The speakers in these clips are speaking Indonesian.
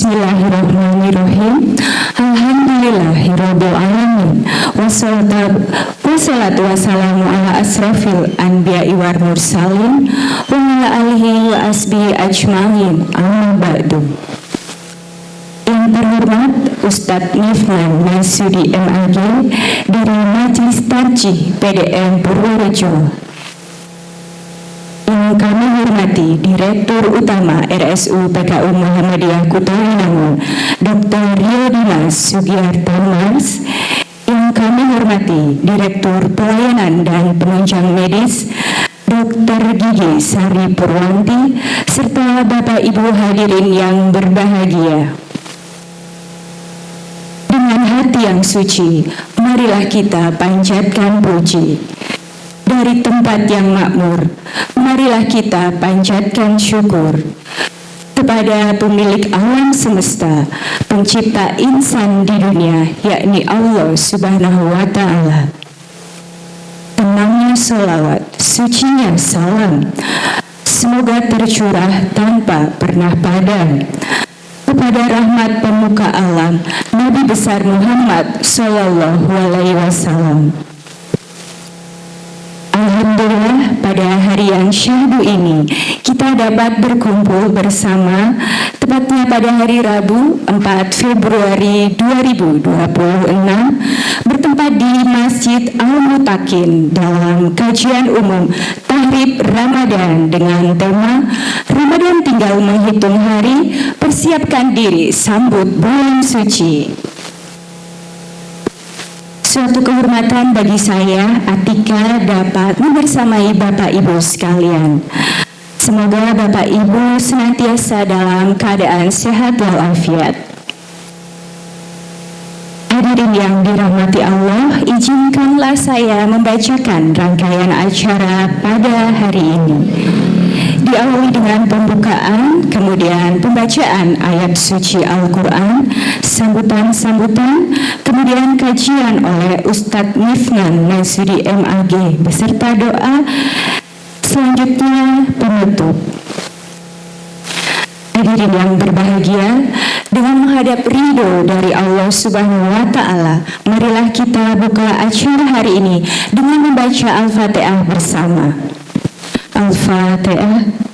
Bismillahirrahmanirrahim. Alhamdulillahirabbil alamin. Wassalatu wassalamu ala asrafil anbiya'i wal mursalin wa ala alihi wa asbihi ajmain. Amma ba'du. Yang terhormat Ustadz Nifman Marsudi MAG dari Majelis Tarjih PDM Purworejo. Yang kami hormati Direktur Utama RSU PKU Muhammadiyah Kutawi Dr. Rio Dimas Sugiyarto Mars. Yang kami hormati Direktur Pelayanan dan Penunjang Medis Dr. Gigi Sari Purwanti, serta Bapak Ibu hadirin yang berbahagia. Dengan hati yang suci, marilah kita panjatkan puji. Dari tempat yang makmur, marilah kita panjatkan syukur kepada pemilik alam semesta, pencipta insan di dunia, yakni Allah Subhanahu wa Ta'ala. Tenangnya sholawat, sucinya salam, semoga tercurah tanpa pernah padam kepada rahmat pemuka alam, Nabi besar Muhammad Sallallahu Alaihi Wasallam. Alhamdulillah, pada hari yang syahdu ini kita dapat berkumpul bersama, tepatnya pada hari Rabu 4 Februari 2026 bertempat di Masjid Al-Mutakin dalam kajian umum Tahrib Ramadan dengan tema Ramadan tinggal menghitung hari, persiapkan diri sambut bulan suci. Suatu kehormatan bagi saya, Atika, dapat membersamai Bapak Ibu sekalian. Semoga Bapak Ibu senantiasa dalam keadaan sehat walafiat. Hadirin yang dirahmati Allah, izinkanlah saya membacakan rangkaian acara pada hari ini. Diawali dengan pembukaan, kemudian pembacaan ayat suci Al-Quran, sambutan-sambutan, kemudian kajian oleh Ustadz Nifman Marsudi MAG beserta doa, selanjutnya penutup. Hadirin yang berbahagia, dengan menghadap ridho dari Allah Subhanahu wa Ta'ala, marilah kita buka acara hari ini dengan membaca Al-Fatihah bersama. Al-Fatihah.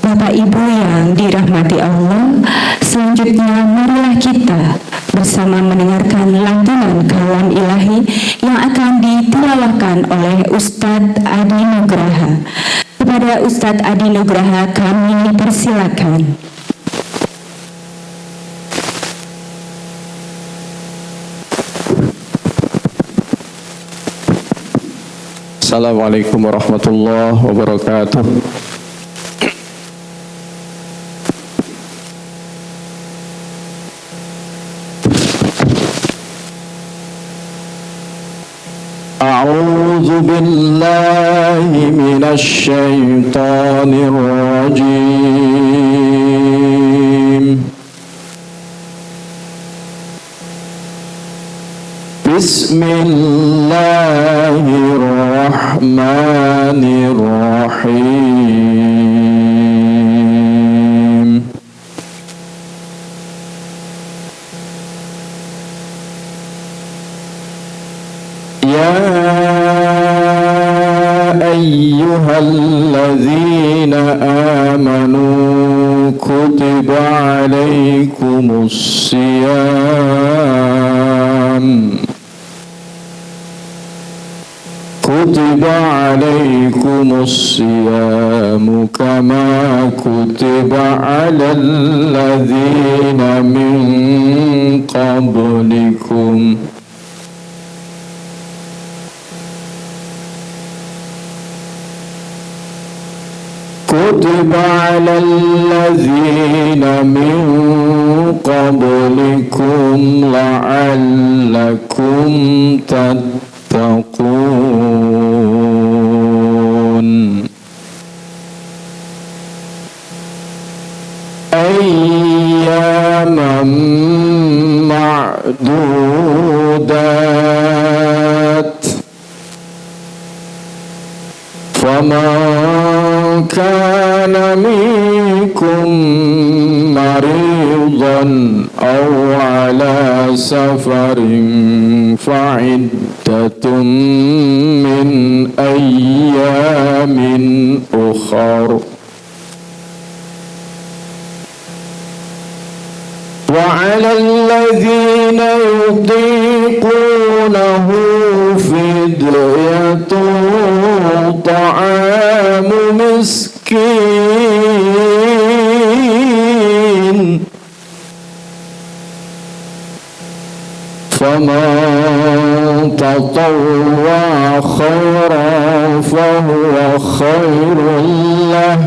Bapak Ibu yang dirahmati Allah, selanjutnya marilah kita bersama mendengarkan lantunan kalam ilahi yang akan ditilawahkan oleh Ustadz Adi Nugraha. Kepada Ustadz Adi Nugraha kami persilakan. Assalamualaikum warahmatullahi wabarakatuh. A'udzu billahi minasy syaithanir rajim. Bismillahirrahmanirrahim. Ya ayyuhalladzina amanu kutiba alaikumus siyam كتب عليكم الصيام كما كتب على الذين من قبلكم كتب على الذين من قبلكم لعلكم تتقون أياما معدودات فمن كان منكم مريضا أو على سفر فعدة من أيام أخر وعلى الذين يطيقونه فدية طعام مسكين فمن تطوع خيرا فهو خير له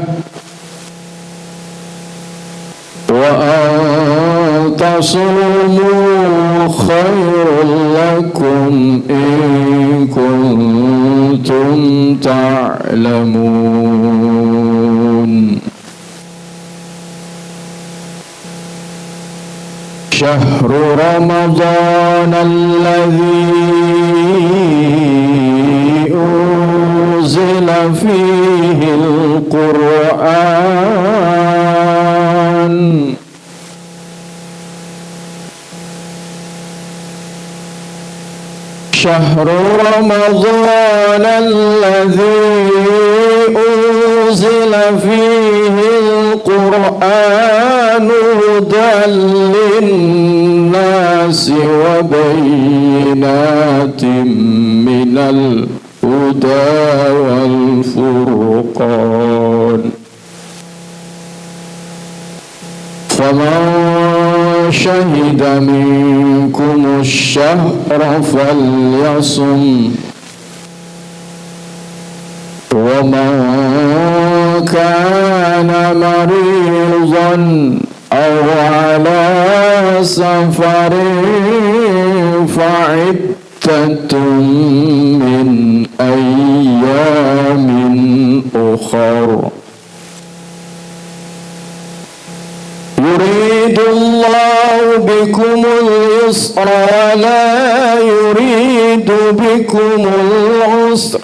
وأن تصوموا خير لكم إن كنتم تعلمون شهر رمضان الذي أنزل فيه القرآن شهر رمضان الذي أنزل فيه القرآن هدى للناس وبينات من الهدى والفرقان فمن شهد منكم الشهر فليصم ومن كان مريضا أو على سفر فعدة من أيام أخر يريد الله بكم اليسر ولا يريد بكم العسر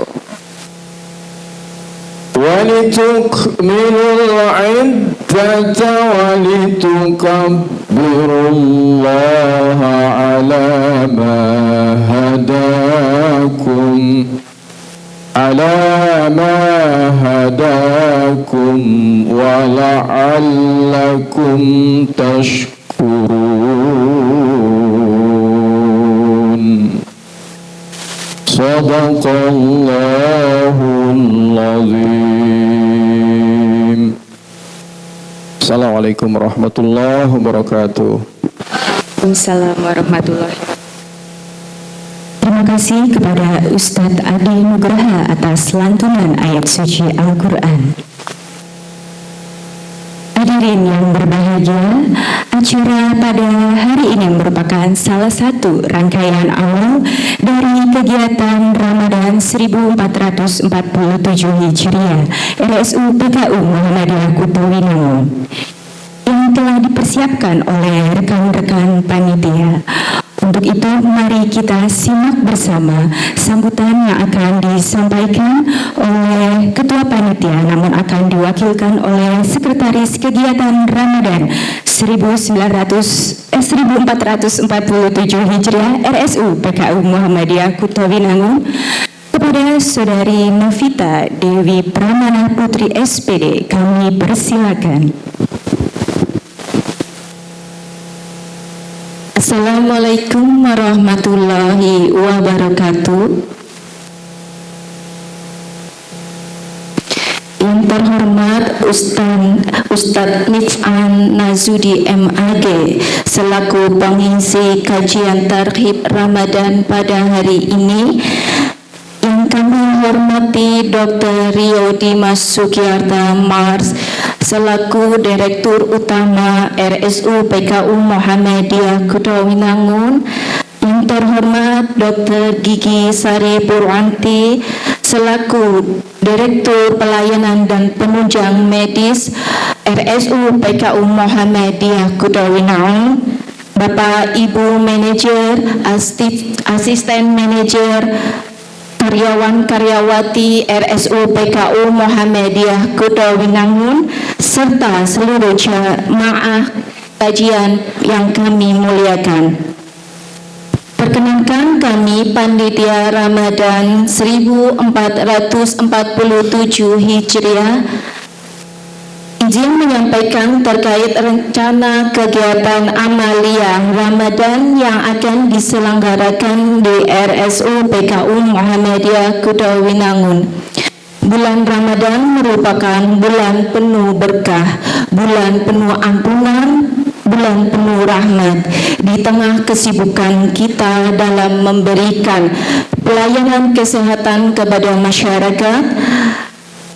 ولتكملوا العدة ولتكبروا الله على ما هداكم ولعلكم تشكرون صدق الله العظيم. Assalamualaikum warahmatullahi wabarakatuh. Waalaikumsalam warahmatullahi wabarakatuh. Terima kasih kepada Ustadz Adi Nugraha atas lantunan ayat suci Al-Quran. Hadirin yang berbahagia, acara pada hari ini merupakan salah satu rangkaian awal dari kegiatan Ramadan 1447 Hijriah RSU PKU Muhammadiyah Kuto Winangun yang telah dipersiapkan oleh rekan-rekan panitia. Untuk itu, mari kita simak bersama sambutan yang akan disampaikan oleh Ketua Panitia, namun akan diwakilkan oleh Sekretaris Kegiatan Ramadan 1447 Hijriah RSU PKU Muhammadiyah Kuto Winangun kepada Saudari Novita Dewi Pramana Putri SPD. Kami persilakan. Assalamualaikum warahmatullahi wabarakatuh. Yang terhormat Ustadz Mif'an Nazudi MAG selaku pengisi kajian Targhib Ramadan pada hari ini, yang Yang kami hormati Dr. Rio Dimas Sugiyarta Mars selaku Direktur Utama RSU PKU Muhammadiyah Kuta Winangun. Yang terhormat Dr. Gigi Sari Purwanti selaku Direktur Pelayanan dan Penunjang Medis RSU PKU Muhammadiyah Kuta Winangun. Bapak Ibu Manajer, Asisten Manajer, karyawan-karyawati RSU PKU Muhammadiyah Kuta Winangun, serta seluruh jamaah kajian yang kami muliakan. Perkenankan kami Panitia Ramadan 1447 Hijriah izin menyampaikan terkait rencana kegiatan amalia Ramadan yang akan diselenggarakan di RSU PKU Muhammadiyah Kuta Winangun. Bulan Ramadan merupakan bulan penuh berkah, bulan penuh ampunan, bulan penuh rahmat. Di tengah kesibukan kita dalam memberikan pelayanan kesehatan kepada masyarakat,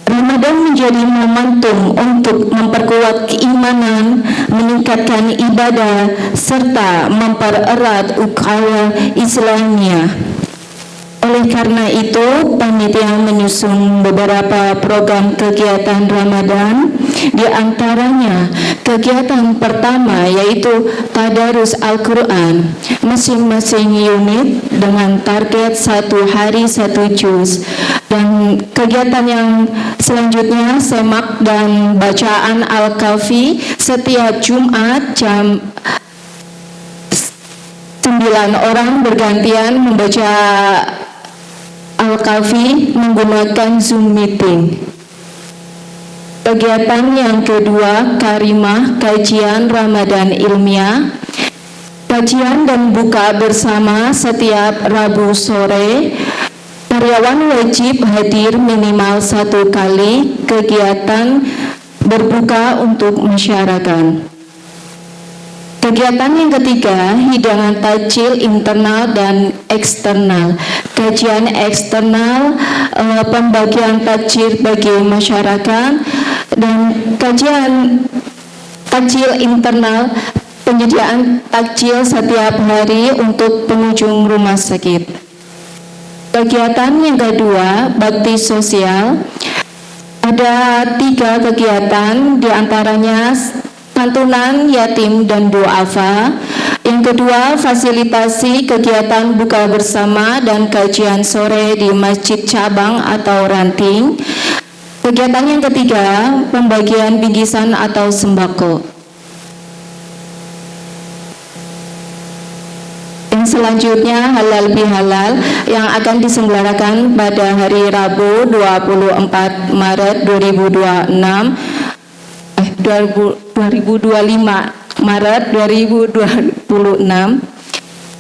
Ramadan menjadi momentum untuk memperkuat keimanan, meningkatkan ibadah, serta mempererat ukhuwah Islamiyah. Oleh karena itu, panitia menyusun beberapa program kegiatan Ramadan, di antaranya kegiatan pertama yaitu Tadarus Al-Quran, masing-masing unit dengan target 1 hari 1 juz. Dan kegiatan yang selanjutnya semak dan bacaan Al-Kahfi setiap Jumat jam 9 orang bergantian membaca Al-Kahfi menggunakan Zoom meeting. Kegiatan yang kedua, Karimah, kajian Ramadan ilmiah. Kajian dan buka bersama setiap Rabu sore. Karyawan wajib hadir minimal 1 kali kegiatan berbuka untuk masyarakat. Kegiatan yang ketiga, hidangan takjil internal dan eksternal. Kajian eksternal, pembagian takjil bagi masyarakat, dan kajian takjil internal, penyediaan takjil setiap hari untuk pengunjung rumah sakit. Kegiatan yang kedua, bakti sosial. Ada 3 kegiatan, diantaranya santunan yatim dan duafa. Yang kedua, fasilitasi kegiatan buka bersama dan kajian sore di masjid cabang atau ranting. Kegiatan yang ketiga, pembagian bingkisan atau sembako. Yang selanjutnya, halal bihalal yang akan diselenggarakan pada hari Rabu 24 Maret 2025 Maret 2026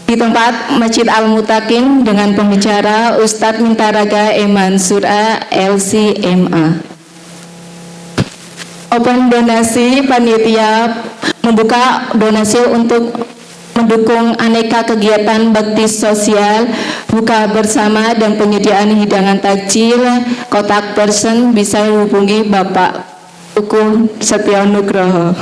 di tempat Masjid Al-Mutakin dengan pembicara Ustadz Mintaraga Eman Surah LCMA. Open donasi, panitia membuka donasi untuk mendukung aneka kegiatan bakti sosial, buka bersama dan penyediaan hidangan takjil. Kontak person bisa hubungi Bapak Uku Setyonugroho.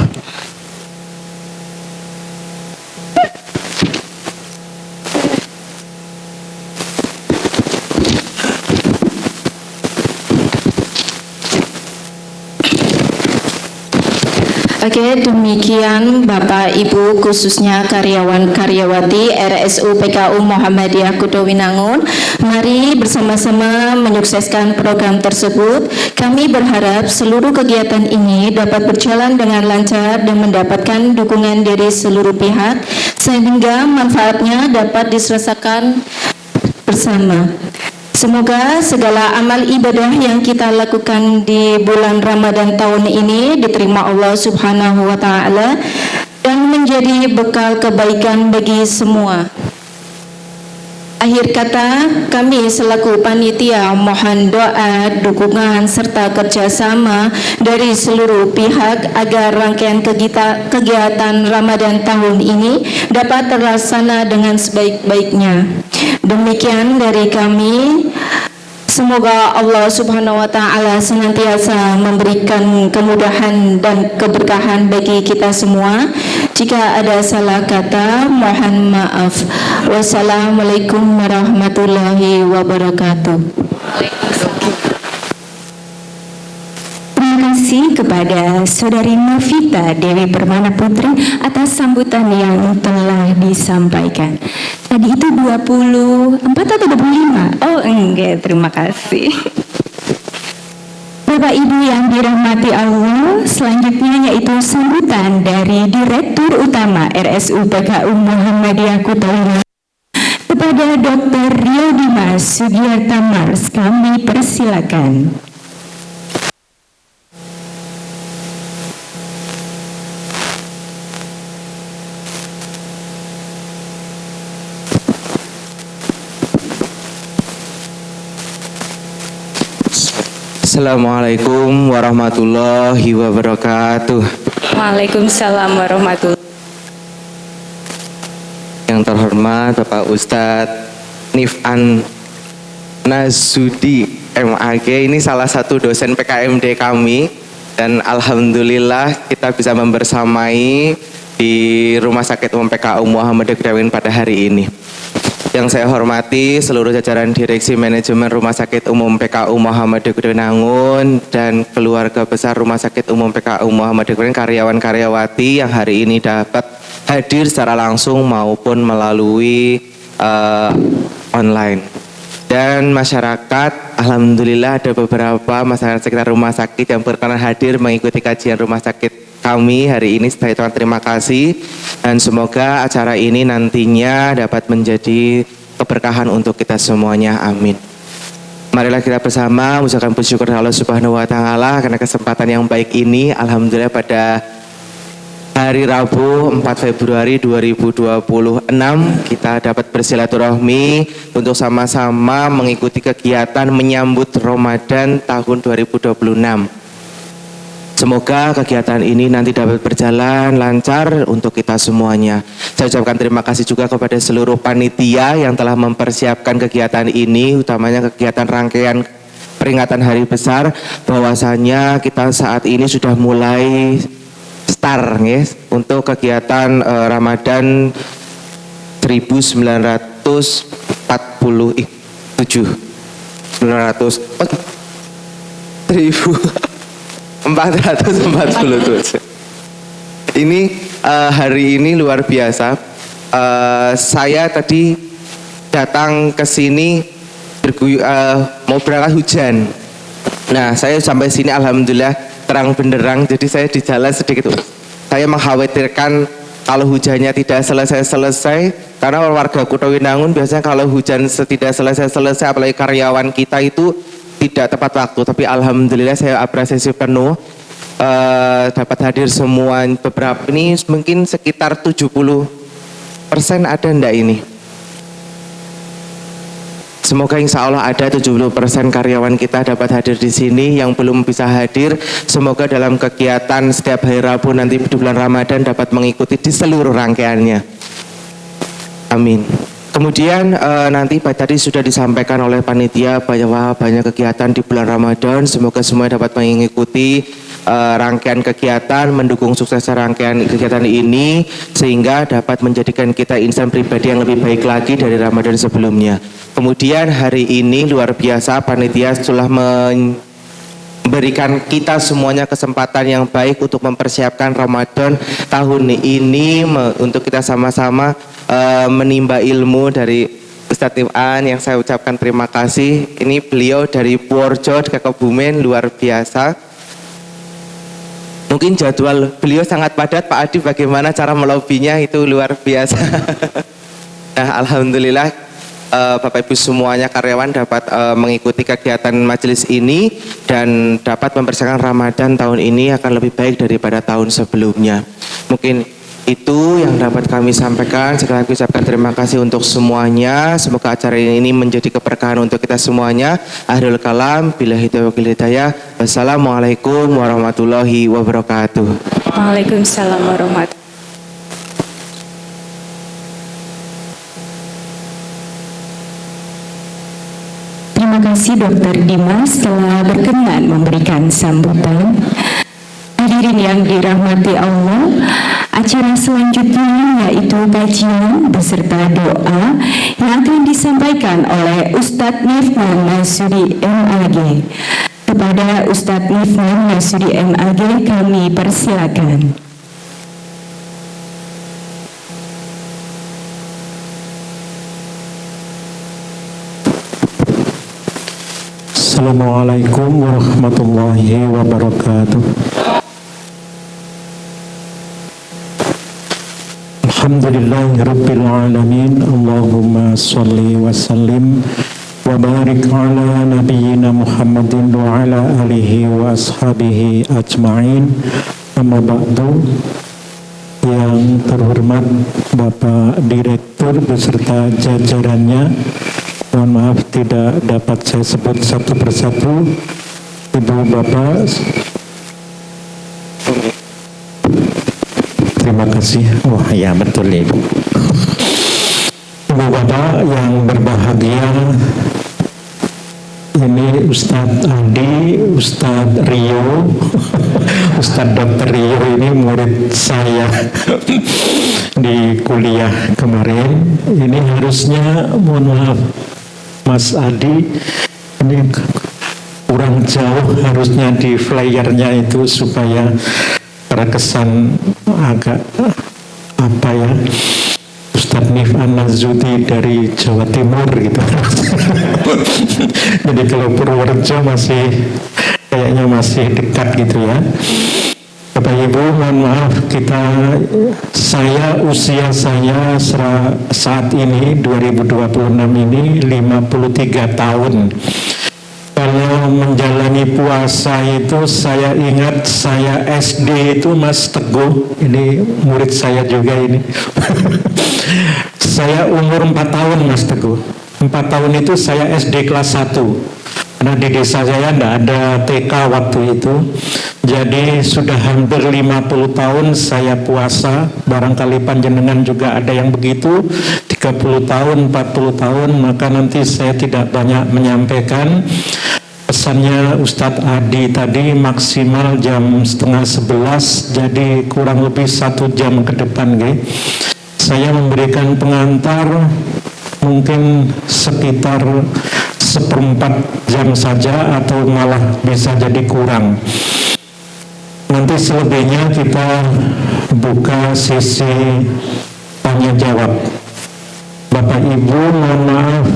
Oke, demikian Bapak Ibu khususnya karyawan-karyawati RSU PKU Muhammadiyah Kuta Winangun. Mari bersama-sama menyukseskan program tersebut. Kami berharap seluruh kegiatan ini dapat berjalan dengan lancar dan mendapatkan dukungan dari seluruh pihak sehingga manfaatnya dapat dirasakan bersama. Semoga segala amal ibadah yang kita lakukan di bulan Ramadan tahun ini diterima Allah Subhanahu wa Ta'ala dan menjadi bekal kebaikan bagi semua. Akhir kata, kami selaku panitia mohon doa, dukungan, serta kerjasama dari seluruh pihak agar rangkaian kegiatan Ramadan tahun ini dapat terlaksana dengan sebaik-baiknya. Demikian dari kami. Semoga Allah Subhanahu wa taala senantiasa memberikan kemudahan dan keberkahan bagi kita semua. Jika ada salah kata, mohon maaf. Wassalamualaikum warahmatullahi wabarakatuh. Terima kasih kepada Saudari Novita Dewi Permana Putri atas sambutan yang telah disampaikan. Tadi itu 24 atau 25? Oh enggak, terima kasih. Bapak Ibu yang dirahmati Allah, selanjutnya yaitu sambutan dari Direktur Utama RSU PKU Muhammadiyah Kuto Winangun kepada Dr. Rio Dimas Sugiarta Mars, kami persilakan. Assalamualaikum warahmatullahi wabarakatuh. Waalaikumsalam warahmatullahi. Yang terhormat Bapak Ustadz Nifan Nazudi MAG, ini salah satu dosen PKMD kami, dan alhamdulillah kita bisa membersamai di Rumah Sakit Umum PKU Muhammadiyah Kuto Winangun pada hari ini. Yang saya hormati seluruh jajaran Direksi Manajemen Rumah Sakit Umum PKU Muhammadiyah Kuto Winangun dan keluarga besar Rumah Sakit Umum PKU Muhammadiyah Kuto Winangun, karyawan-karyawati yang hari ini dapat hadir secara langsung maupun melalui online. Dan masyarakat, alhamdulillah ada beberapa masyarakat sekitar rumah sakit yang berkenan hadir mengikuti kajian rumah sakit kami hari ini. Saya ucapkan terima kasih dan semoga acara ini nantinya dapat menjadi keberkahan untuk kita semuanya. Amin. Marilah kita bersama mengucapkan puji syukur Allah Subhanahu wa taala karena kesempatan yang baik ini. Alhamdulillah pada hari Rabu 4 Februari 2026 kita dapat bersilaturahmi untuk sama-sama mengikuti kegiatan menyambut Ramadan tahun 2026. Semoga kegiatan ini nanti dapat berjalan lancar untuk kita semuanya. Saya ucapkan terima kasih juga kepada seluruh panitia yang telah mempersiapkan kegiatan ini, utamanya kegiatan rangkaian peringatan hari besar, bahwasanya kita saat ini sudah mulai start untuk kegiatan Ramadan 1447. Ini hari ini luar biasa. Saya tadi datang ke sini mau berangkat hujan. Nah, saya sampai sini alhamdulillah terang benderang. Jadi saya di jalan sedikit. Saya mengkhawatirkan kalau hujannya tidak selesai-selesai, karena warga Kuto Winangun biasanya kalau hujan tidak selesai-selesai, apalagi karyawan kita itu tidak tepat waktu. Tapi alhamdulillah saya apresiasi penuh dapat hadir semua. Beberapa ini mungkin sekitar 70% ada ndak ini? Semoga insya Allah ada 70% karyawan kita dapat hadir di sini. Yang belum bisa hadir, semoga dalam kegiatan setiap hari Rabu nanti di bulan Ramadan dapat mengikuti di seluruh rangkaiannya. Amin. Kemudian nanti tadi sudah disampaikan oleh panitia bahwa banyak kegiatan di bulan Ramadan. Semoga semua dapat mengikuti rangkaian kegiatan, mendukung sukses rangkaian kegiatan ini sehingga dapat menjadikan kita insan pribadi yang lebih baik lagi dari Ramadan sebelumnya. Kemudian hari ini luar biasa panitia telah memberikan kita semuanya kesempatan yang baik untuk mempersiapkan Ramadan tahun ini untuk kita sama-sama menimba ilmu dari Ustadz Nifan yang saya ucapkan terima kasih. Ini beliau dari Purworejo ke Kebumen, luar biasa. Mungkin jadwal beliau sangat padat. Pak Adi, bagaimana cara melobinya itu luar biasa. Nah, alhamdulillah Bapak Ibu semuanya karyawan dapat mengikuti kegiatan majelis ini dan dapat mempersiapkan Ramadan tahun ini akan lebih baik daripada tahun sebelumnya. Mungkin itu yang dapat kami sampaikan. Sekali lagi ucapkan terima kasih untuk semuanya. Semoga acara ini menjadi keberkahan untuk kita semuanya. Akhirul kalam, billahi taufiq wal hidayah. Wassalamualaikum warahmatullahi wabarakatuh. Waalaikumsalam warahmatullahi. Terima kasih Dr. Dimas telah berkenan memberikan sambutan. Hadirin yang dirahmati Allah, acara selanjutnya yaitu kajian beserta doa yang akan disampaikan oleh Ustadz Nifman Masudi MAG. Kepada Ustadz Nifman Masudi MAG kami persilakan. Assalamualaikum warahmatullahi wabarakatuh. Alhamdulillahirabbil alamin. Allahumma shalli wa sallim wa barik ala nabiyyina Muhammadin wa ala alihi wa ashabihi ajmain. Amma ba'du. Yang terhormat Bapak Direktur beserta jajarannya, mohon maaf tidak dapat saya sebut satu persatu. Ibu Bapak, terima kasih. Oh ya, betul Ibu. Ibu Bapak yang berbahagia, ini Ustadz Adi, Ustadz Rio, Ustadz Dr. Rio ini murid saya di kuliah kemarin. Ini harusnya, mohon maaf Mas Adi, ini kurang jauh harusnya di flyernya itu supaya terkesan agak apa ya, Ustadz Nif An-Nazudi dari Jawa Timur gitu. Jadi kalau Purworejo masih kayaknya masih dekat gitu ya. Bapak Ibu, mohon maaf, usia saya saat ini 2026 ini 53 tahun. Kalau menjalani puasa itu saya ingat saya SD itu Mas Teguh, ini murid saya juga ini. Saya umur 4 tahun Mas Teguh. 4 tahun itu saya SD kelas 1. Karena di desa saya tidak ada TK waktu itu. Jadi sudah hampir 50 tahun saya puasa. Barangkali panjenengan juga ada yang begitu, 30 tahun, 40 tahun. Maka nanti saya tidak banyak menyampaikan. Pesannya Ustadz Adi tadi maksimal jam 10:30, jadi kurang lebih 1 jam ke depan. Saya memberikan pengantar mungkin sekitar 1/4 jam saja atau malah bisa jadi kurang. Nanti selebihnya kita buka sesi tanya jawab. Bapak Ibu, mohon maaf,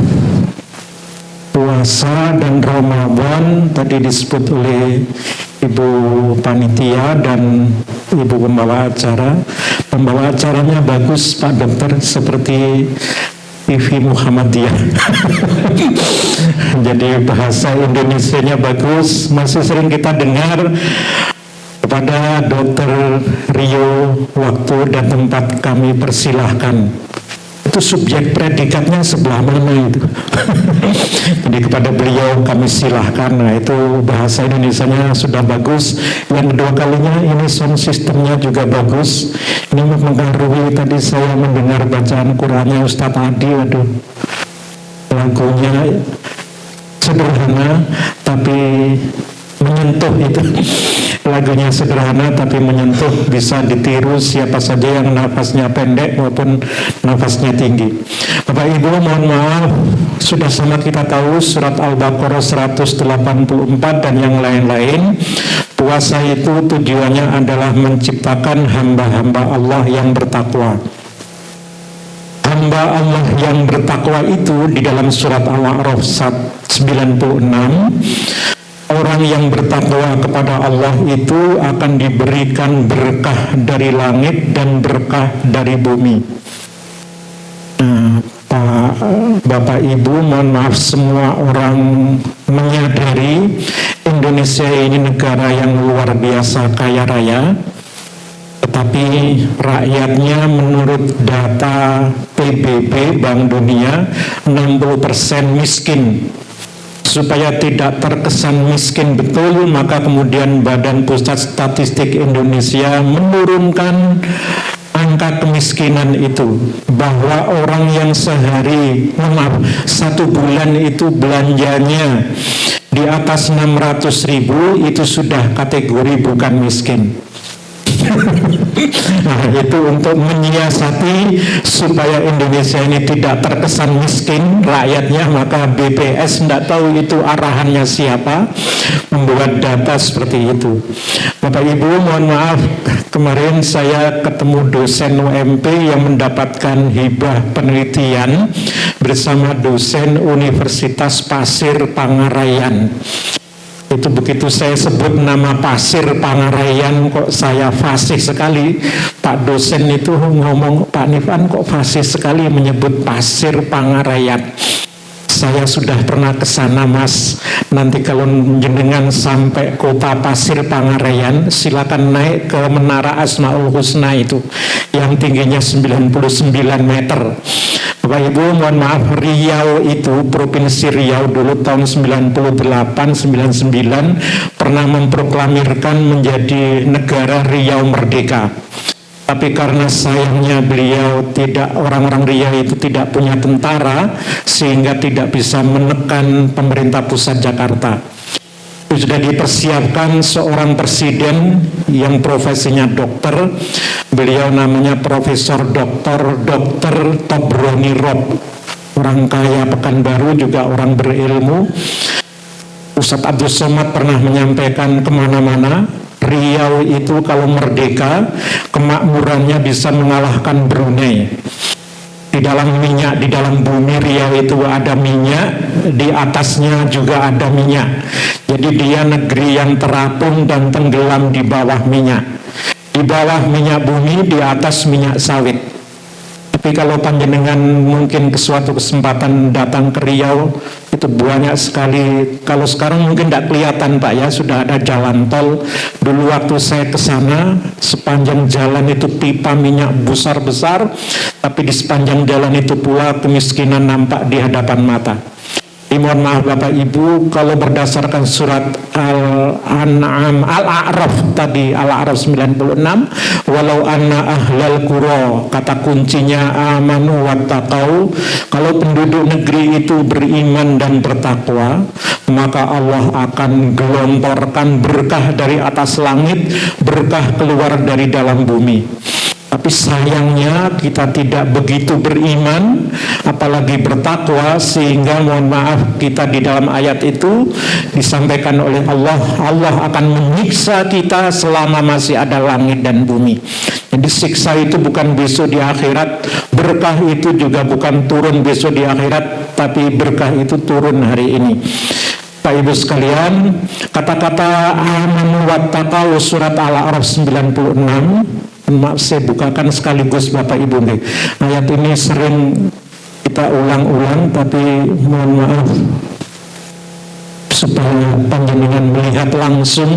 puasa dan Ramadan tadi disebut oleh Ibu Panitia dan Ibu Pembawa Acara. Pembawa acaranya bagus Pak Dokter, seperti TV Muhammadiyah. Jadi bahasa Indonesianya bagus. Masih sering kita dengar kepada Dr. Rio waktu dan tempat kami persilahkan. Itu subjek predikatnya sebelah mana itu. Jadi kepada beliau kami silahkan. Nah itu bahasa Indonesianya sudah bagus. Yang kedua kalinya ini sound systemnya juga bagus. Ini mempengaruhi tadi saya mendengar bacaan Qurannya Ustadz Adi. Waduh, lagunya sederhana tapi menyentuh itu. Lagunya sederhana tapi menyentuh, bisa ditiru siapa saja yang nafasnya pendek maupun nafasnya tinggi. Bapak Ibu, mohon maaf, sudah sama kita tahu surat Al-Baqarah 184 dan yang lain-lain. Puasa itu tujuannya adalah menciptakan hamba-hamba Allah yang bertakwa. Hamba Allah yang bertakwa itu di dalam surat Al-A'raf 96, orang yang bertakwa kepada Allah itu akan diberikan berkah dari langit dan berkah dari bumi. Nah, Bapak Ibu, mohon maaf, semua orang menyadari Indonesia ini negara yang luar biasa kaya raya, tetapi rakyatnya menurut data PBB Bank Dunia 60% miskin. Supaya tidak terkesan miskin betul, maka kemudian Badan Pusat Statistik Indonesia menurunkan angka kemiskinan itu, bahwa orang yang satu bulan itu belanjanya di atas 600.000 itu sudah kategori bukan miskin. Nah, itu untuk menyiasati supaya Indonesia ini tidak terkesan miskin rakyatnya, maka BPS tidak tahu itu arahannya siapa membuat data seperti itu. Bapak Ibu, mohon maaf, kemarin saya ketemu dosen UMP yang mendapatkan hibah penelitian bersama dosen Universitas Pasir Pangarayan. Itu begitu saya sebut nama Pasir Pangarayan kok saya fasih sekali. Pak dosen itu ngomong, Pak Nifan kok fasih sekali menyebut Pasir Pangarayan. Saya sudah pernah ke sana, Mas. Nanti kalau jenengan sampai kota Pasir Pangarayan, silakan naik ke Menara Asmaul Husna itu yang tingginya 99 meter. Bapak Ibu, mohon maaf, Riau itu, Provinsi Riau dulu tahun 98-99 pernah memproklamirkan menjadi negara Riau Merdeka. Tapi karena sayangnya beliau orang-orang Riau itu tidak punya tentara, sehingga tidak bisa menekan pemerintah pusat Jakarta. Sudah dipersiapkan seorang presiden yang profesinya dokter. Beliau namanya Profesor Dr. Tobroni Rob, orang kaya Pekanbaru, juga orang berilmu. Ustadz Abdul Somad pernah menyampaikan kemana-mana, Riau itu kalau merdeka kemakmurannya bisa mengalahkan Brunei. Di dalam minyak, di dalam bumi Riau itu ada minyak, di atasnya juga ada minyak. Jadi dia negeri yang terapung dan tenggelam di bawah minyak. Di bawah minyak bumi, di atas minyak sawit. Tapi kalau panjenengan mungkin ke suatu kesempatan datang ke Riau, itu banyak sekali. Kalau sekarang mungkin tidak kelihatan Pak ya, sudah ada jalan tol. Dulu waktu saya ke sana, sepanjang jalan itu pipa minyak besar-besar, tapi di sepanjang jalan itu pula kemiskinan nampak di hadapan mata. Mohon maaf Bapak Ibu, kalau berdasarkan surat Al-An'am, Al-A'raf tadi, Al-A'raf 96, walau anna ahlal qura, kata kuncinya amanu wattaqau, kalau penduduk negeri itu beriman dan bertakwa, maka Allah akan gelontorkan berkah dari atas langit, berkah keluar dari dalam bumi. Tapi sayangnya kita tidak begitu beriman, apalagi bertakwa, sehingga mohon maaf kita di dalam ayat itu disampaikan oleh Allah, Allah akan menyiksa kita selama masih ada langit dan bumi. Jadi siksa itu bukan besok di akhirat, berkah itu juga bukan turun besok di akhirat, tapi berkah itu turun hari ini. Pak Ibu sekalian, kata-kata amanu wattaqau surat Al-A'raf 96, maaf saya bukakan sekaligus Bapak Ibu nih. Ayat ini sering kita ulang-ulang, tapi mohon maaf supaya panjenengan melihat langsung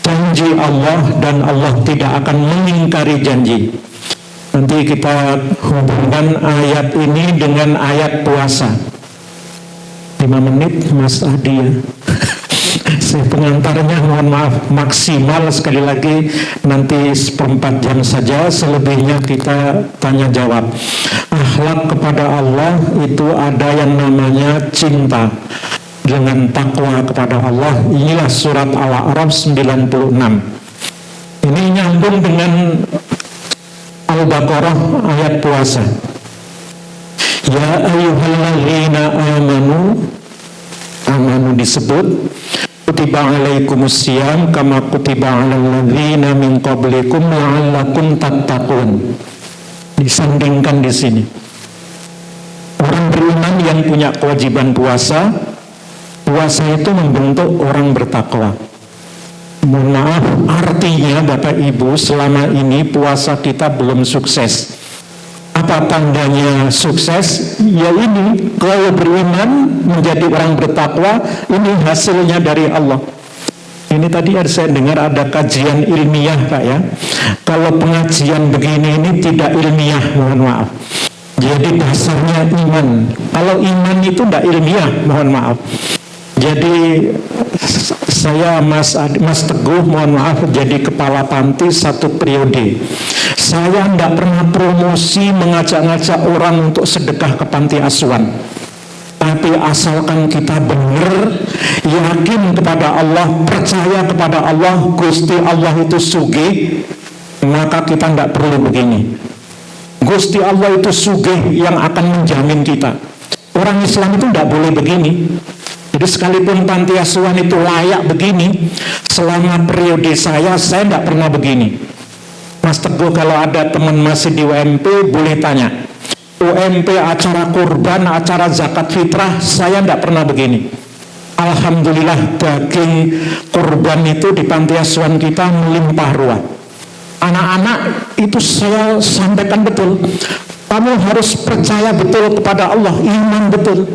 janji Allah, dan Allah tidak akan mengingkari janji. Nanti kita hubungkan ayat ini dengan ayat puasa. 5 menit Mas Adi ya. Saya pengantarnya, mohon maaf, maksimal sekali lagi nanti 1/4 jam saja, selebihnya kita tanya jawab. Akhlak kepada Allah itu ada yang namanya cinta dengan takwa kepada Allah. Inilah surat Al-A'raf 96. Ini nyambung dengan Al-Baqarah ayat puasa. Ya ayyuhalladzina amanu disebut, kutiba alaikumusiyam kama kutiba alal ladzina min qablikum la'allakum tattaqun. Disandingkan di sini. Orang beriman yang punya kewajiban puasa, puasa itu membentuk orang bertakwa. Mohon maaf, artinya Bapak Ibu, selama ini puasa kita belum sukses. Apa tandanya sukses? Ya ini, kalau beriman menjadi orang bertakwa, ini hasilnya dari Allah. Ini tadi saya dengar ada kajian ilmiah Pak ya. Kalau pengajian begini ini tidak ilmiah, mohon maaf. Jadi dasarnya iman. Kalau iman itu tidak ilmiah, mohon maaf. Jadi saya Mas Teguh, mohon maaf, jadi kepala panti 1 periode. Saya tidak pernah promosi mengajak-ngajak orang untuk sedekah ke panti asuhan. Tapi asalkan kita benar, yakin kepada Allah, percaya kepada Allah, Gusti Allah itu sugih, maka kita tidak perlu begini. Gusti Allah itu sugih yang akan menjamin kita. Orang Islam itu tidak boleh begini. Jadi sekalipun panti asuhan itu layak begini, selama periode saya tidak pernah begini. Mas Teguh, kalau ada teman masih di UMP boleh tanya. UMP acara kurban, acara zakat fitrah, saya tidak pernah begini. Alhamdulillah daging kurban itu di panti asuhan kita melimpah ruah. Anak-anak itu saya sampaikan betul. Kamu harus percaya betul kepada Allah, iman betul.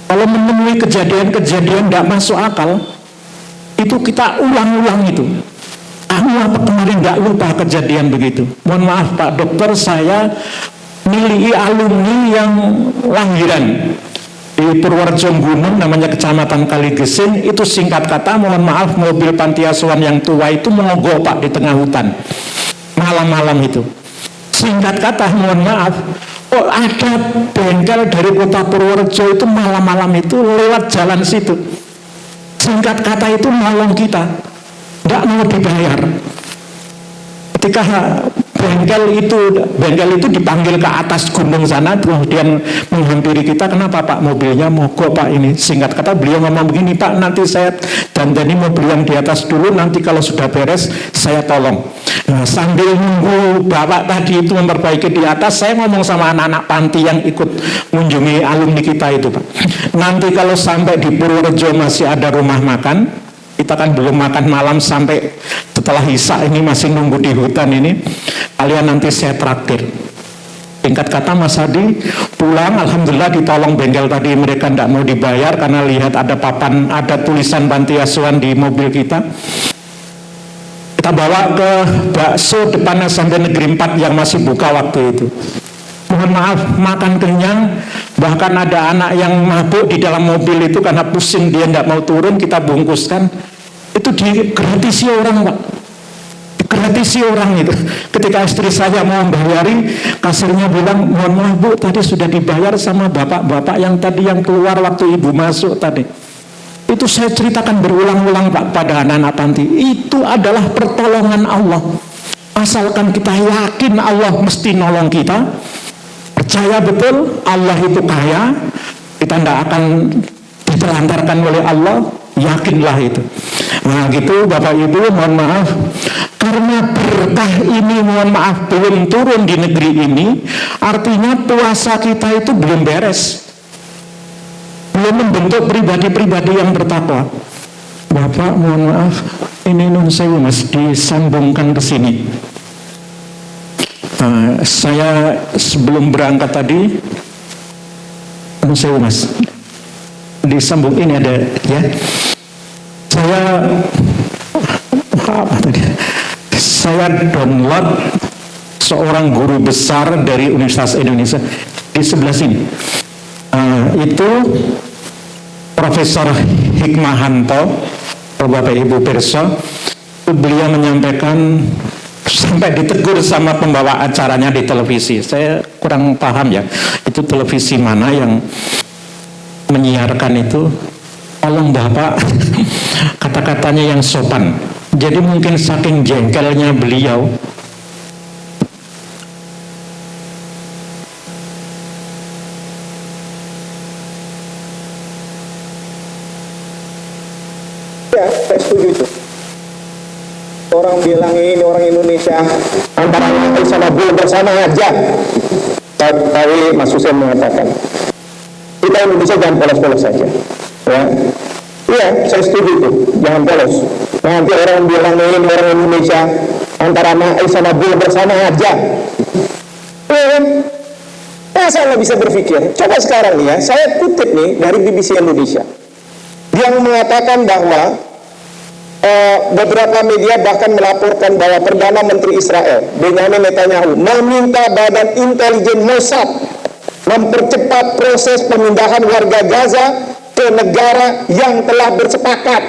Kalau menemui kejadian-kejadian tidak masuk akal, itu kita ulang-ulang itu. Kamu apa kemarin nggak lupa kejadian begitu? Mohon maaf Pak Dokter, saya milih alumni yang lahiran di Purworejo Gunung, namanya Kecamatan Kaligesin. Itu singkat kata, mohon maaf, mobil panti asuhan yang tua itu mogok Pak di tengah hutan malam-malam itu. Singkat kata, mohon maaf, ada bengkel dari kota Purworejo itu malam-malam itu lewat jalan situ. Singkat kata itu nolong kita, tidak mau dibayar. Ketika bengkel itu dipanggil ke atas gunung sana, kemudian menghampiri kita, kenapa Pak mobilnya mogok Pak ini? Singkat kata beliau ngomong begini, Pak nanti saya dandani mobil yang di atas dulu, nanti kalau sudah beres saya tolong. Nah, sambil nunggu bapak tadi itu memperbaiki di atas, saya ngomong sama anak-anak panti yang ikut mengunjungi alumni kita itu, Pak. Nanti kalau sampai di Purworejo masih ada rumah makan, kita kan belum makan malam sampai setelah Isya ini masih nunggu di hutan ini, kalian nanti saya traktir. Singkat kata Mas Hadi pulang, alhamdulillah ditolong bengkel tadi, mereka tidak mau dibayar karena lihat ada papan, ada tulisan panti asuhan di mobil kita. Kita bawa ke bakso depan SMP Negeri 4 yang masih buka waktu itu. Mohon maaf, makan kenyang, bahkan ada anak yang mabuk di dalam mobil itu karena pusing dia tidak mau turun, kita bungkuskan. Itu digratisi orang Pak, digratisi orang itu. Ketika istri saya mau membayari, kasirnya bilang, mohon maaf Bu, tadi sudah dibayar sama bapak-bapak yang tadi yang keluar waktu ibu masuk tadi. Itu saya ceritakan berulang-ulang Pak pada anak-anak panti. Itu adalah pertolongan Allah. Asalkan kita yakin Allah mesti nolong kita, percaya betul Allah itu kaya, kita tidak akan ditelantarkan oleh Allah, yakinlah itu. Nah gitu Bapak Ibu, mohon maaf, karena berkah ini mohon maaf belum turun di negeri ini, artinya puasa kita itu belum beres, belum membentuk pribadi-pribadi yang bertakwa. Bapak mohon maaf, ini nun sewu Mas, disambungkan ke sini. Saya sebelum berangkat tadi, nun sewu Mas, disambung ini ada ya. Saya download seorang guru besar dari Universitas Indonesia di sebelah sini. Itu Profesor Hikmahanto, Bapak Ibu Pirsa, beliau menyampaikan sampai ditegur sama pembawa acaranya di televisi. Saya kurang paham ya, itu televisi mana yang menyiarkan itu. Tolong Bapak kata-katanya yang sopan. Jadi mungkin saking jengkelnya beliau, ya, saya setuju itu. Orang bilang ini orang Indonesia antara sama belum bersama aja. Tapi Mas Hussein mengatakan kita Indonesia jangan polos-polos saja. Ya, iya, saya setuju itu. Jangan polos. Nanti orang bilang ini orang Indonesia antara naik sama belum bersama aja. Masa nggak bisa berpikir? Coba sekarang nih ya, saya kutip nih dari BBC Indonesia. Dia mengatakan bahwa beberapa media bahkan melaporkan bahwa Perdana Menteri Israel Benjamin Netanyahu meminta Badan Intelijen Mossad mempercepat proses pemindahan warga Gaza ke negara yang telah bersepakat.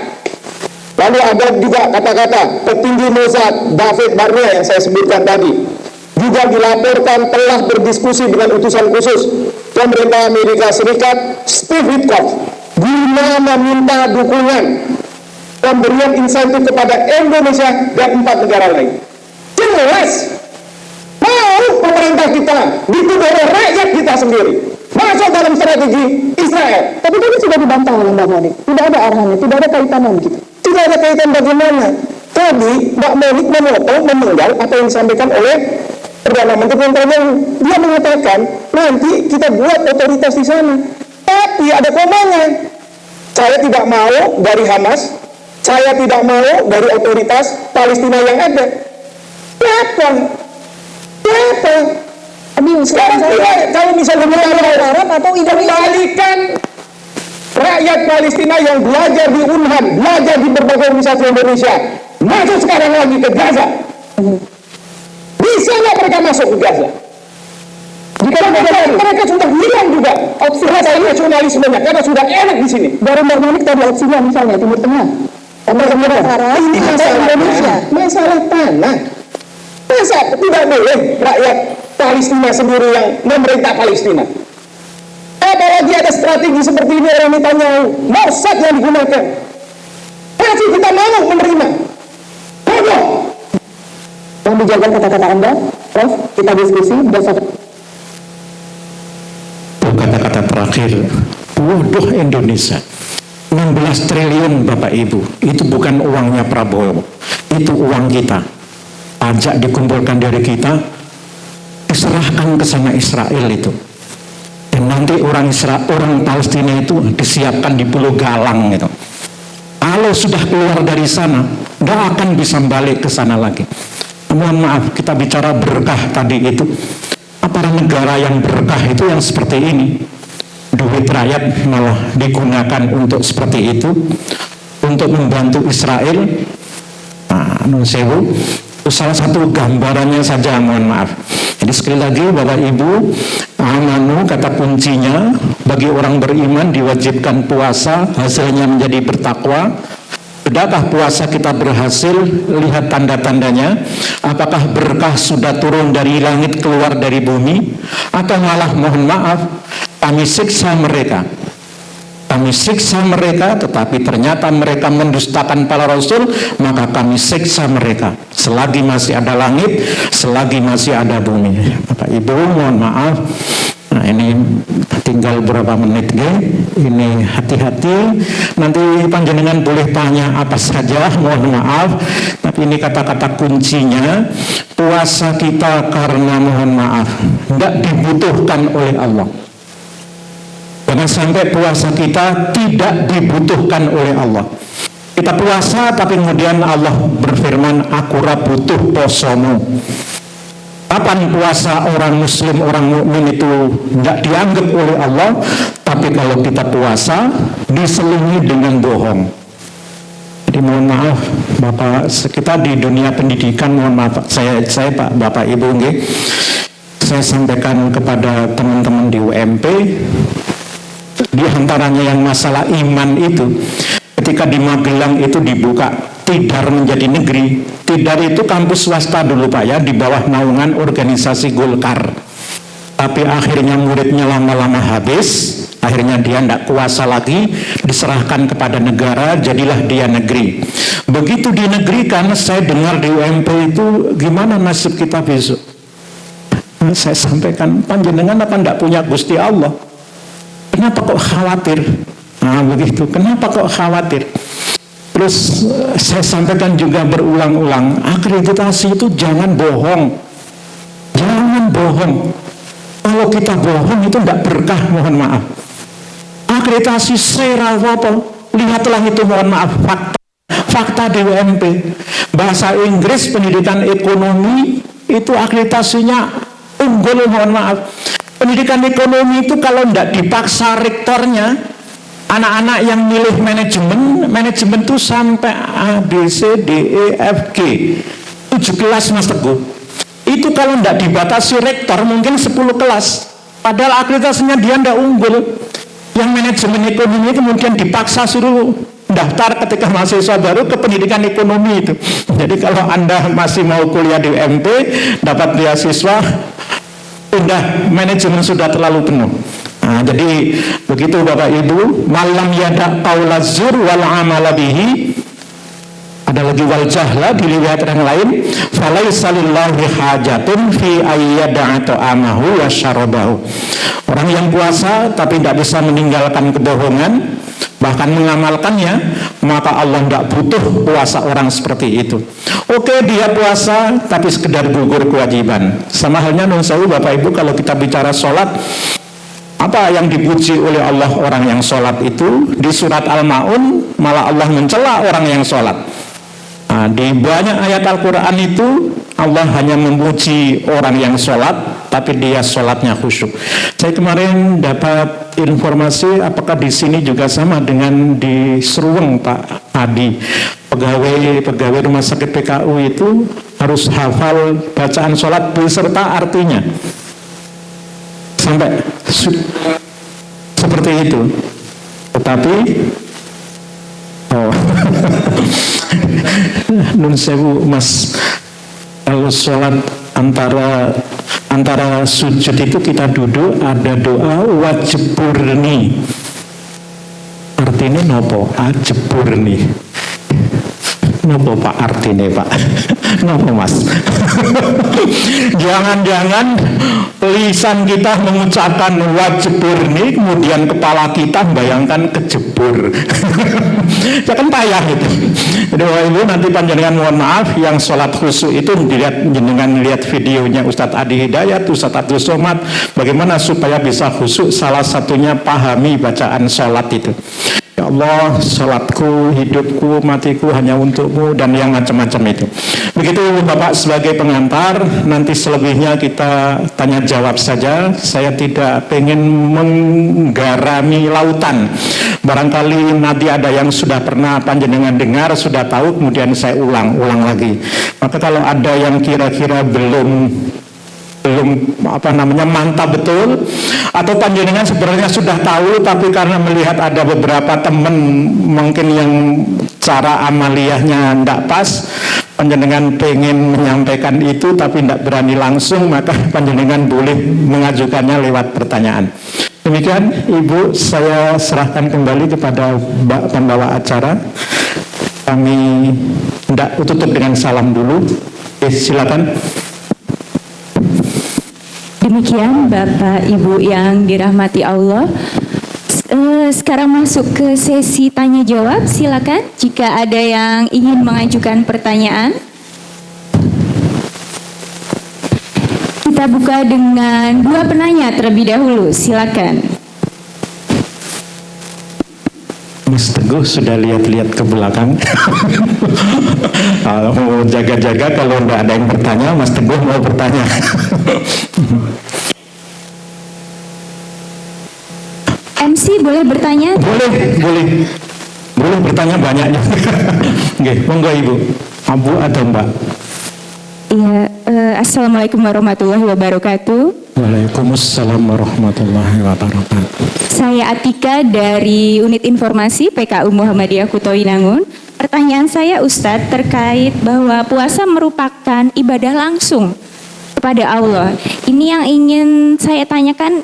Lalu ada juga kata-kata petinggi Mossad David Barnea yang saya sebutkan tadi. juga dilaporkan telah berdiskusi dengan utusan khusus pemerintah Amerika Serikat Steve Witkoff guna meminta dukungan pemberian insentif kepada Indonesia dan 4 negara lain. Jelas mau pemerintah kita dituduh oleh rakyat kita sendiri masuk dalam strategi Israel. Tapi tadi sudah dibantah oleh Mbak Monik. Tidak ada arahannya, tidak ada kaitannya begitu. Tidak ada kaitan bagaimana. Tadi Mbak Monik memenggal apa yang disampaikan oleh Perdana Menteri Netanyahu. Dia mengatakan nanti kita buat otoritas di sana. Tapi ada komanya. Saya tidak mau dari Hamas, saya tidak mau dari otoritas Palestina yang ada. Kenapa? Sekarang kalau misalnya Arab atau kembalikan rakyat Palestina yang belajar di UNHAM, belajar di berbagai organisasi Indonesia, masuk sekarang lagi ke Gaza. Bisa nggak mereka masuk ke Gaza? Jika mereka sudah hilang juga opsi nasionalismenya karena sudah enak di sini. Baru Mbak Monik tadi opsinya misalnya Timur Tengah, ini masalah Indonesia, masalah tanah. Masa tidak boleh rakyat Palestina sendiri yang memerintah Palestina? Apalagi ada strategi seperti ini orang Netanyahu, Mossad yang digunakan. Masih kita mau menerima? Bodoh. Yang dijaga kata-kata Anda, Prof, kita diskusi bersama. Kata-kata terakhir, bodoh Indonesia. 16 triliun Bapak Ibu, itu bukan uangnya Prabowo, itu uang kita. Pajak dikumpulkan dari kita, diserahkan ke sana Israel itu. Dan nanti orang Palestina itu disiapkan di Pulau Galang gitu. Kalau sudah keluar dari sana, nggak akan bisa balik ke sana lagi. Mohon maaf, kita bicara berkah tadi itu. Apa negara yang berkah itu yang seperti ini? Duit rakyat malah digunakan untuk seperti itu, untuk membantu Israel. Nah, nunsewu. Salah satu gambarannya saja, mohon maaf. Jadi sekali lagi Bapak Ibu, amanu kata kuncinya, bagi orang beriman diwajibkan puasa, hasilnya menjadi bertakwa. Sudahkah puasa kita berhasil? Lihat tanda-tandanya. Apakah berkah sudah turun dari langit keluar dari bumi? Atau malah mohon maaf, kami siksa mereka. Kami siksa mereka, tetapi ternyata mereka mendustakan para rasul, maka kami siksa mereka. Selagi masih ada langit, selagi masih ada bumi. Bapak Ibu, mohon maaf. Nah, ini tinggal berapa menit, ini hati-hati. Nanti panjenengan boleh tanya apa saja, mohon maaf. Tapi ini kata-kata kuncinya, puasa kita karena mohon maaf, tidak dibutuhkan oleh Allah. Jangan sampai puasa kita tidak dibutuhkan oleh Allah. Kita puasa tapi kemudian Allah berfirman, aku ora butuh posomu. Kapan puasa orang muslim, orang mukmin itu tidak dianggap oleh Allah? Tapi kalau kita puasa diselingi dengan bohong. Jadi mohon maaf Bapak, kita di dunia pendidikan, mohon maaf saya Pak Bapak Ibu, saya sampaikan kepada teman-teman di UMP, di antaranya yang masalah iman itu, ketika di Magelang itu dibuka Tidar menjadi negeri. Tidar itu kampus swasta dulu Pak ya, di bawah naungan organisasi Golkar. Tapi akhirnya muridnya lama-lama habis, akhirnya dia tidak kuasa lagi, diserahkan kepada negara, jadilah dia negeri. Begitu di negeri kan, saya dengar di UMP itu, gimana nasib kita besok? Saya sampaikan, panjenengan apa tidak punya Gusti Allah? Kenapa kok khawatir? Nah begitu, kenapa kok khawatir? Terus saya sampaikan juga berulang-ulang, akreditasi itu jangan bohong. Jangan bohong. Kalau kita bohong itu tidak berkah, mohon maaf. Akreditasi serawopo, lihatlah itu, mohon maaf, fakta di UMP. Bahasa Inggris, pendidikan ekonomi, itu akreditasinya unggul, mohon maaf. Pendidikan ekonomi itu kalau tidak dipaksa rektornya, anak-anak yang milih manajemen itu sampai A, B, C, D, E, F, G 7 kelas Mas Teguh. Itu kalau tidak dibatasi rektor mungkin 10 kelas, padahal akreditasinya dia tidak unggul. Yang manajemen ekonomi kemudian dipaksa suruh daftar ketika mahasiswa baru ke pendidikan ekonomi itu. Jadi kalau Anda masih mau kuliah di UMT, dapat beasiswa, udah manajemen sudah terlalu penuh. Nah, jadi begitu Bapak Ibu, malam yada qaula zur wal amala bihi, ada lagi wal jahla dilihat yang lain, falaisa lillahi hajatun fi ayyada'a ta'amahu wa syarabahu. Orang yang puasa tapi tidak bisa meninggalkan kebohongan, bahkan mengamalkannya, maka Allah tidak butuh puasa orang seperti itu. Oke, dia puasa tapi sekedar gugur kewajiban. Sama halnya nun sewu Bapak Ibu, kalau kita bicara sholat, apa yang dipuji oleh Allah orang yang sholat itu? Di surat Al-Ma'un malah Allah mencela orang yang sholat. Nah, di banyak ayat Al-Quran itu Allah hanya memuji orang yang sholat, tapi dia sholatnya khusyuk. Saya kemarin dapat informasi, apakah di sini juga sama dengan di Seruweng Pak Adi, pegawai rumah sakit PKU itu harus hafal bacaan sholat beserta artinya. Sampai seperti itu. Tetapi nun sewu Mas, kalau sholat antara sujud itu kita duduk, ada doa wajeburni. Artinya nopo? Ajeburni. Nopo Pak artinya Pak? Nopo Mas? Jangan-jangan lisan kita mengucapkan wajeburni, kemudian kepala kita bayangkan kejebur. Ya kan payah itu. Jadi Bapak Ibu, nanti panjenengan mohon maaf, yang sholat khusyuk itu jenengan lihat videonya Ustadz Adi Hidayat, Ustadz Abdul Somad, bagaimana supaya bisa khusyuk. Salah satunya pahami bacaan sholat itu. Ya Allah, sholatku, hidupku, matiku hanya untukmu, dan yang macam-macam itu. Begitu Bapak sebagai pengantar, nanti selebihnya kita tanya jawab saja. Saya tidak pengen menggarami lautan. Barangkali nanti ada yang sudah pernah panjenengan dengar, sudah tahu, kemudian saya ulang lagi. Maka kalau ada yang kira-kira belum mantap betul, atau panjenengan sebenarnya sudah tahu tapi karena melihat ada beberapa teman mungkin yang cara amaliyahnya tidak pas, panjenengan pengen menyampaikan itu tapi tidak berani langsung, maka panjenengan boleh mengajukannya lewat pertanyaan. Demikian Ibu, saya serahkan kembali kepada Mbak pembawa acara. Kami tidak tutup dengan salam dulu. Silakan. Demikian Bapak Ibu yang dirahmati Allah. Sekarang masuk ke sesi tanya jawab. Silakan jika ada yang ingin mengajukan pertanyaan. Kita buka dengan 2 penanya terlebih dahulu. Silakan. Mas Teguh sudah lihat-lihat ke belakang. Mau jaga-jaga kalau tidak ada yang bertanya, Mas Teguh mau bertanya. MC boleh bertanya? Boleh bertanya banyaknya. Oke, monggo Ibu, Abu atau Mbak. Iya, Assalamualaikum warahmatullahi wabarakatuh. Waalaikumsalam warahmatullahi wabarakatuh. Saya Atika dari Unit Informasi PKU Muhammadiyah Kutowinangun. Pertanyaan saya Ustadz terkait bahwa puasa merupakan ibadah langsung kepada Allah. Ini yang ingin saya tanyakan,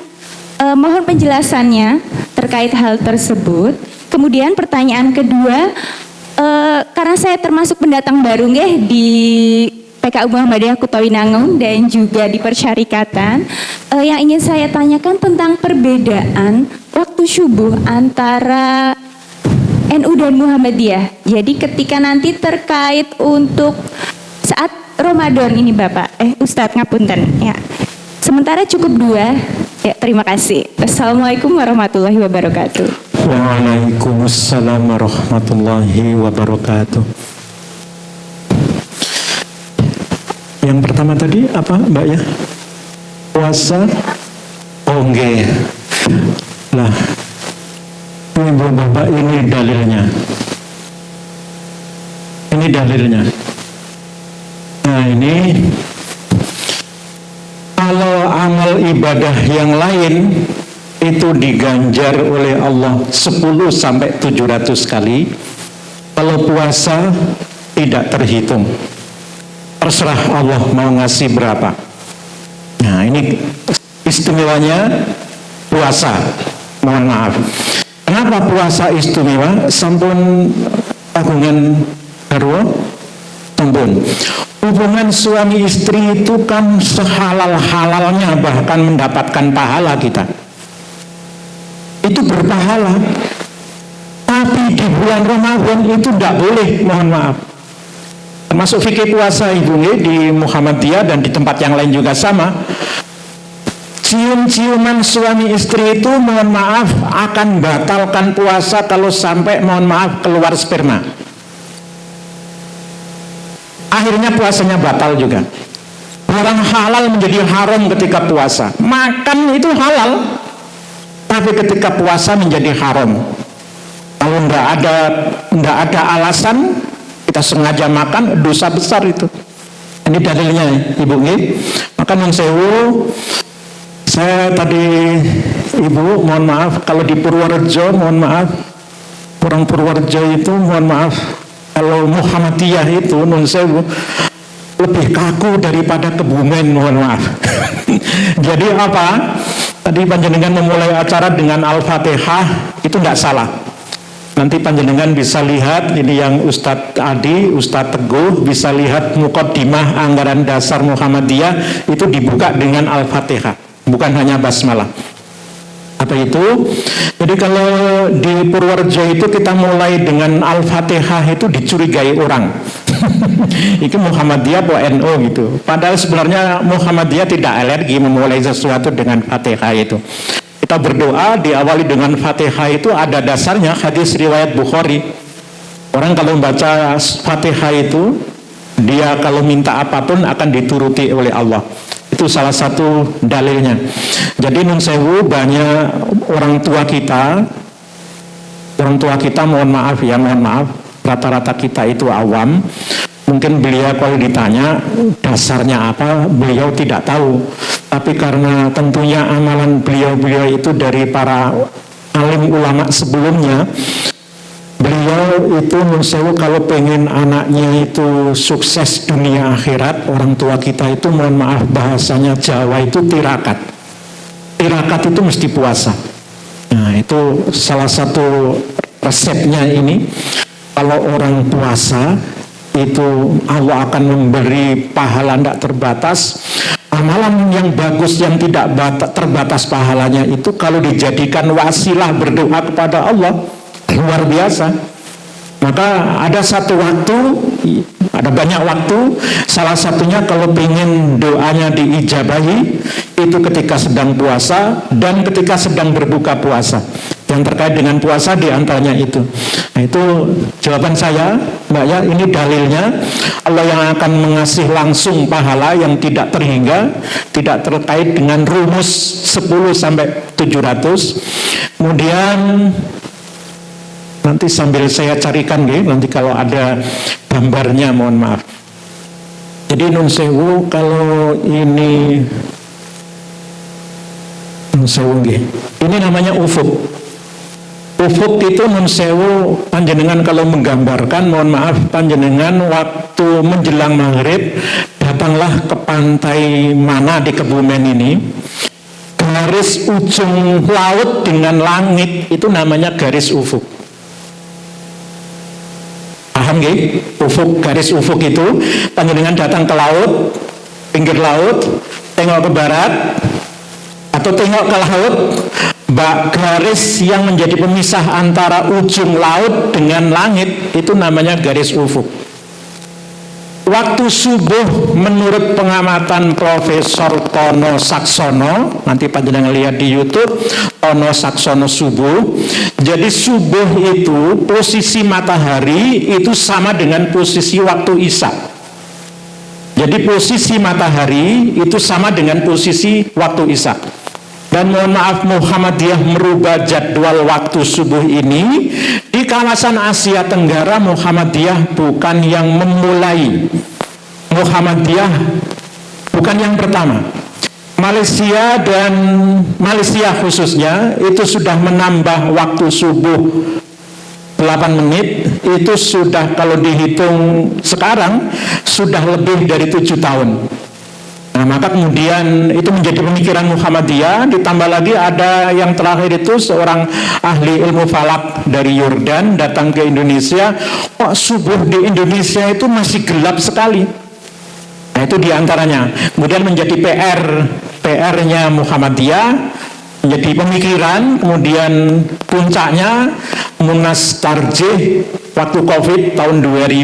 mohon penjelasannya terkait hal tersebut. Kemudian pertanyaan kedua, karena saya termasuk pendatang baru di PKU Muhammadiyah Kutowinangun dan juga di Persyarikatan, yang ingin saya tanyakan tentang perbedaan waktu syubuh antara NU dan Muhammadiyah. Jadi ketika nanti terkait untuk saat Ramadan ini Bapak, Ustadz ngapunten ya. Sementara cukup 2. Ya, terima kasih. Assalamualaikum warahmatullahi wabarakatuh. Waalaikumsalam warahmatullahi wabarakatuh. Yang pertama tadi apa Mbak ya? Puasa. Oh nggih. Lah, Ibu Bapak, ini dalilnya. Ini dalilnya. Nah ini, kalau amal ibadah yang lain itu diganjar oleh Allah 10 sampai 700 kali, Kalau puasa tidak terhitung. Terserah Allah mau ngasih berapa. Nah, ini istimewanya puasa. Mohon maaf. Kenapa puasa istimewa? Sampun agungan garwa sampun. Hubungan suami istri itu kan sehalal-halalnya, bahkan mendapatkan pahala kita. Itu berpahala. Tapi di bulan Ramadan itu tidak boleh, mohon maaf. Termasuk fikih puasa ibu di Muhammadiyah dan di tempat yang lain juga sama. Cium-ciuman suami istri itu mohon maaf akan batalkan puasa kalau sampai mohon maaf keluar sperma. Akhirnya puasanya batal juga. Barang halal menjadi haram ketika puasa. Makan itu halal, tapi ketika puasa menjadi haram. Kalau tidak ada alasan kita sengaja makan, dosa besar itu. Ini dalilnya ibu nggih. Maka nun sewu, saya tadi ibu mohon maaf kalau di Purworejo mohon maaf, orang Purworejo itu mohon maaf kalau Muhammadiyah itu nun sewu lebih kaku daripada Kebumen, mohon maaf. Jadi apa? Tadi panjenengan memulai acara dengan Al-Fatihah itu tidak salah. Nanti panjenengan bisa lihat ini yang Ustadz Adi, Ustadz Teguh bisa lihat muqaddimah anggaran dasar Muhammadiyah itu dibuka dengan Al-Fatihah, bukan hanya basmalah. Apa itu? Jadi kalau di Purworejo itu kita mulai dengan Al-Fatihah itu dicurigai orang. Itu Muhammadiyah atau NU gitu. Padahal sebenarnya Muhammadiyah tidak alergi memulai sesuatu dengan Fatihah itu. Kita berdoa diawali dengan Fatihah itu ada dasarnya hadis riwayat Bukhari. Orang kalau membaca Fatihah itu dia kalau minta apapun akan dituruti oleh Allah. Itu salah satu dalilnya. Jadi nun sewu banyak orang tua kita mohon maaf ya, mohon maaf, rata-rata kita itu awam. Mungkin beliau kalau ditanya dasarnya apa, beliau tidak tahu. Tapi karena tentunya amalan beliau itu dari para alim ulama sebelumnya, beliau itu menurut kalau pengen anaknya itu sukses dunia akhirat, orang tua kita itu mohon maaf bahasanya Jawa itu tirakat. Tirakat itu mesti puasa. Nah itu salah satu resepnya ini. Kalau orang puasa itu Allah akan memberi pahala tidak terbatas. Amalan yang bagus yang tidak terbatas pahalanya itu kalau dijadikan wasilah berdoa kepada Allah luar biasa. Maka ada satu waktu, ada banyak waktu, salah satunya kalau pengen doanya diijabahi itu ketika sedang puasa dan ketika sedang berbuka puasa. Yang terkait dengan puasa diantaranya itu. Nah itu jawaban saya, Mbak ya, ini dalilnya Allah yang akan mengasih langsung pahala yang tidak terhingga, tidak terkait dengan rumus 10 sampai 700. Kemudian nanti sambil saya carikan nanti kalau ada gambarnya mohon maaf. Jadi nun sewu kalau ini nun sewu ini namanya ufuk. Ufuk itu nun sewu panjenengan kalau menggambarkan mohon maaf panjenengan waktu menjelang maghrib datanglah ke pantai mana di Kebumen ini, garis ujung laut dengan langit itu namanya garis ufuk. Paham nggih? Ufuk, garis ufuk itu panjenengan datang ke laut, pinggir laut, tengok ke barat atau tengok ke laut, garis yang menjadi pemisah antara ujung laut dengan langit itu namanya garis ufuk. Waktu subuh menurut pengamatan Profesor Tono Saksono, nanti panjenengan lihat di YouTube Tono Saksono subuh. Jadi subuh itu posisi matahari itu sama dengan posisi waktu Isya. Jadi posisi matahari itu sama dengan posisi waktu Isya. Dan mohon maaf Muhammadiyah merubah jadwal waktu subuh ini. Di kawasan Asia Tenggara Muhammadiyah bukan yang memulai. Muhammadiyah bukan yang pertama. Malaysia dan Malaysia khususnya itu sudah menambah waktu subuh 8 menit itu sudah kalau dihitung sekarang sudah lebih dari 7 tahun. Nah, maka kemudian itu menjadi pemikiran Muhammadiyah, ditambah lagi ada yang terakhir itu seorang ahli ilmu falak dari Yordan datang ke Indonesia, kok subuh di Indonesia itu masih gelap sekali. Nah, itu diantaranya. Kemudian menjadi PR-nya Muhammadiyah, menjadi pemikiran, kemudian puncaknya Munas Tarjih waktu Covid tahun